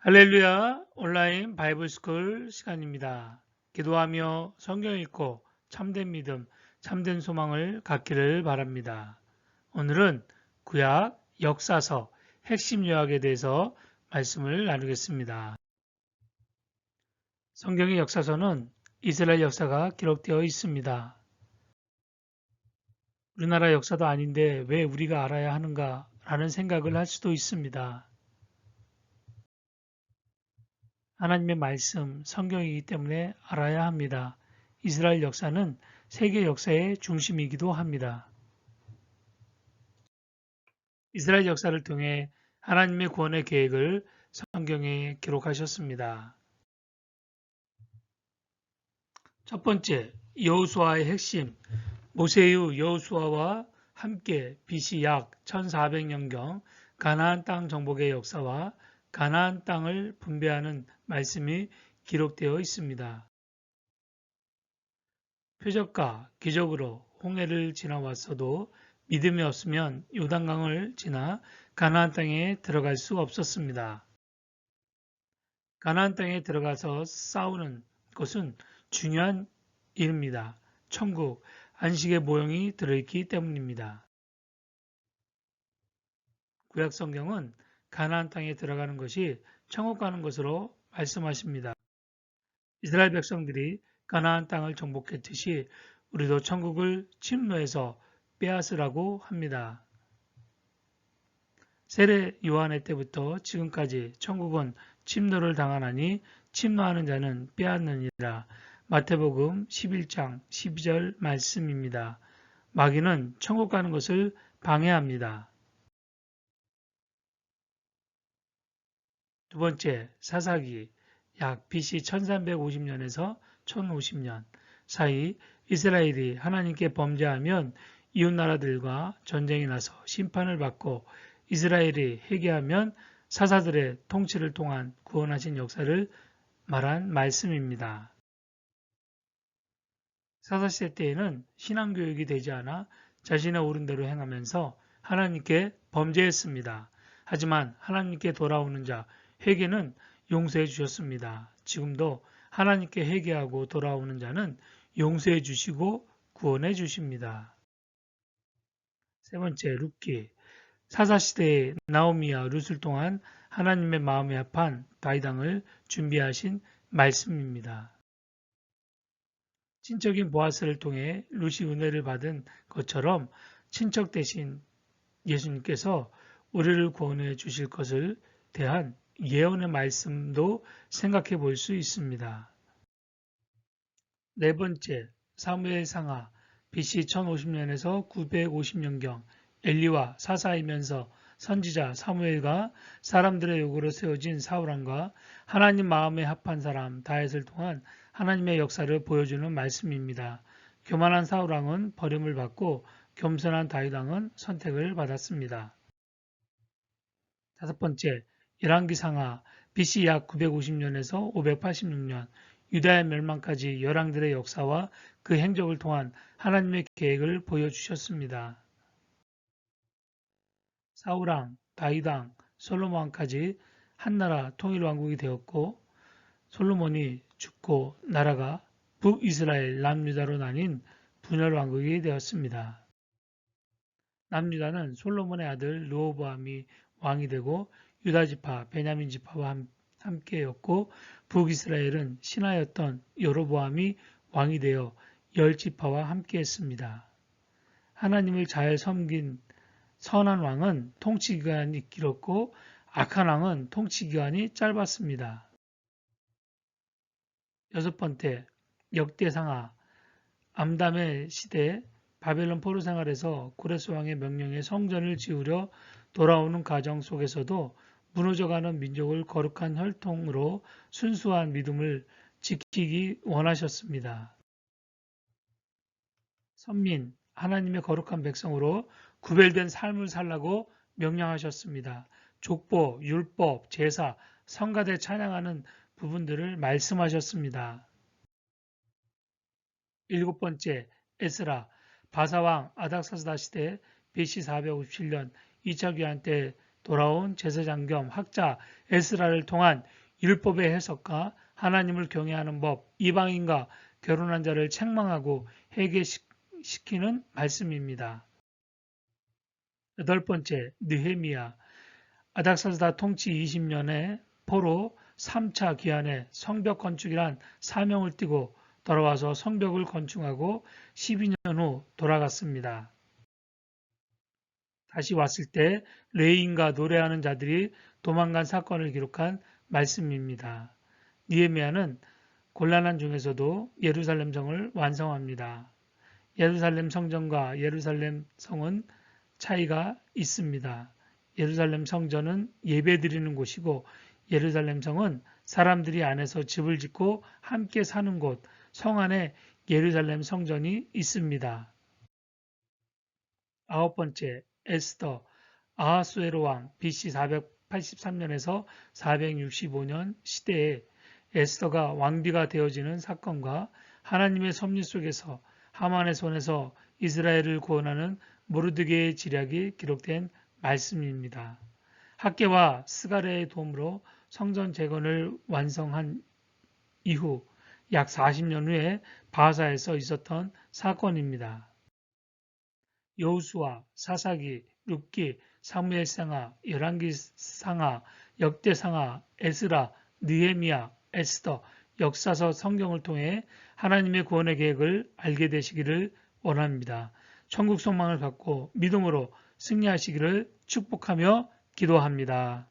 할렐루야 온라인 바이블스쿨 시간입니다. 기도하며 성경 읽고 참된 믿음, 참된 소망을 갖기를 바랍니다. 오늘은 구약 역사서 핵심 요약에 대해서 말씀을 나누겠습니다. 성경의 역사서는 이스라엘 역사가 기록되어 있습니다. 우리나라 역사도 아닌데 왜 우리가 알아야 하는가 라는 생각을 할 수도 있습니다. 하나님의 말씀, 성경이기 때문에 알아야 합니다. 이스라엘 역사는 세계 역사의 중심이기도 합니다. 이스라엘 역사를 통해 하나님의 구원의 계획을 성경에 기록하셨습니다. 첫 번째, 여호수아의 핵심, 모세의 여호수아와 함께 BC 약 1400년경 가나안 땅 정복의 역사와 가나안 땅을 분배하는 말씀이 기록되어 있습니다. 표적과 기적으로 홍해를 지나왔어도 믿음이 없으면 요단강을 지나 가나안 땅에 들어갈 수 없었습니다. 가나안 땅에 들어가서 싸우는 것은 중요한 일입니다. 천국, 안식의 모형이 들어있기 때문입니다. 구약 성경은 가나안 땅에 들어가는 것이 천국 가는 것으로 말씀하십니다. 이스라엘 백성들이 가나안 땅을 정복했듯이 우리도 천국을 침노해서 빼앗으라고 합니다. 세례 요한의 때부터 지금까지 천국은 침노를 당하나니 침노하는 자는 빼앗느니라. 마태복음 11장 12절 말씀입니다. 마귀는 천국 가는 것을 방해합니다. 두 번째, 사사기 약 BC 1350년에서 1050년 사이 이스라엘이 하나님께 범죄하면 이웃나라들과 전쟁이 나서 심판을 받고 이스라엘이 회개하면 사사들의 통치를 통한 구원하신 역사를 말한 말씀입니다. 사사시대 때에는 신앙교육이 되지 않아 자신의 옳은 대로 행하면서 하나님께 범죄했습니다. 하지만 하나님께 돌아오는 자, 회개는 용서해 주셨습니다. 지금도 하나님께 회개하고 돌아오는 자는 용서해 주시고 구원해 주십니다. 세 번째, 룻기. 사사시대의 나오미와 룻을 통한 하나님의 마음에 합한 다윗왕을 준비하신 말씀입니다. 친척인 보아스를 통해 룻이 은혜를 받은 것처럼 친척 대신 예수님께서 우리를 구원해 주실 것을 대한 예언의 말씀도 생각해 볼 수 있습니다. 네 번째, 사무엘 상하 BC 1050년에서 950년경 엘리와 사사이면서 선지자 사무엘과 사람들의 요구로 세워진 사울왕과 하나님 마음에 합한 사람 다윗을 통한 하나님의 역사를 보여주는 말씀입니다. 교만한 사울왕은 버림을 받고 겸손한 다윗왕은 선택을 받았습니다. 다섯 번째, 열왕기 상하 BC 약 950년에서 586년 유다의 멸망까지 열왕들의 역사와 그 행적을 통한 하나님의 계획을 보여주셨습니다. 사울왕, 다윗왕, 솔로몬까지 한나라 통일왕국이 되었고 솔로몬이 죽고 나라가 북이스라엘, 남유다로 나뉜 분열왕국이 되었습니다. 남유다는 솔로몬의 아들 르호보암이 왕이 되고 유다지파, 베냐민 지파와 함께였고 북이스라엘은 신하였던 여로보암이 왕이 되어 열 지파와 함께했습니다. 하나님을 잘 섬긴 선한 왕은 통치기간이 길었고 악한 왕은 통치기간이 짧았습니다. 여섯 번째, 역대상하 암담의 시대 바벨론 포로 생활에서 고레스 왕의 명령에 성전을 지으려 돌아오는 과정 속에서도 무너져가는 민족을 거룩한 혈통으로 순수한 믿음을 지키기 원하셨습니다. 선민, 하나님의 거룩한 백성으로 구별된 삶을 살라고 명령하셨습니다. 족보, 율법, 제사, 성가대 찬양하는 부분들을 말씀하셨습니다. 일곱 번째, 에스라, 바사왕 아닥사스다 시대 BC 457년 2차 귀환 때 돌아온 제사장 겸 학자 에스라를 통한 율법의 해석과 하나님을 경외하는 법, 이방인과 결혼한 자를 책망하고 회개시키는 말씀입니다. 여덟 번째, 느헤미야. 아닥사스다 통치 20년에 포로 3차 기한에 성벽 건축이란 사명을 띠고 돌아와서 성벽을 건축하고 12년 후 돌아갔습니다. 다시 왔을 때 레인과 노래하는 자들이 도망간 사건을 기록한 말씀입니다. 느헤미야는 곤란한 중에서도 예루살렘 성을 완성합니다. 예루살렘 성전과 예루살렘 성은 차이가 있습니다. 예루살렘 성전은 예배드리는 곳이고 예루살렘 성은 사람들이 안에서 집을 짓고 함께 사는 곳, 성 안에 예루살렘 성전이 있습니다. 아홉 번째, 에스더. 아하수에로 왕 BC 483년에서 465년 시대에 에스더가 왕비가 되어지는 사건과 하나님의 섭리 속에서 하만의 손에서 이스라엘을 구원하는 모르드게의 지략이 기록된 말씀입니다. 학계와 스가랴의 도움으로 성전 재건을 완성한 이후 약 40년 후에 바사에서 있었던 사건입니다. 여호수아, 사사기, 룻기, 사무엘상하, 열왕기상하, 역대상하, 에스라, 느헤미야, 에스더, 역사서 성경을 통해 하나님의 구원의 계획을 알게 되시기를 원합니다. 천국 소망을 갖고 믿음으로 승리하시기를 축복하며 기도합니다.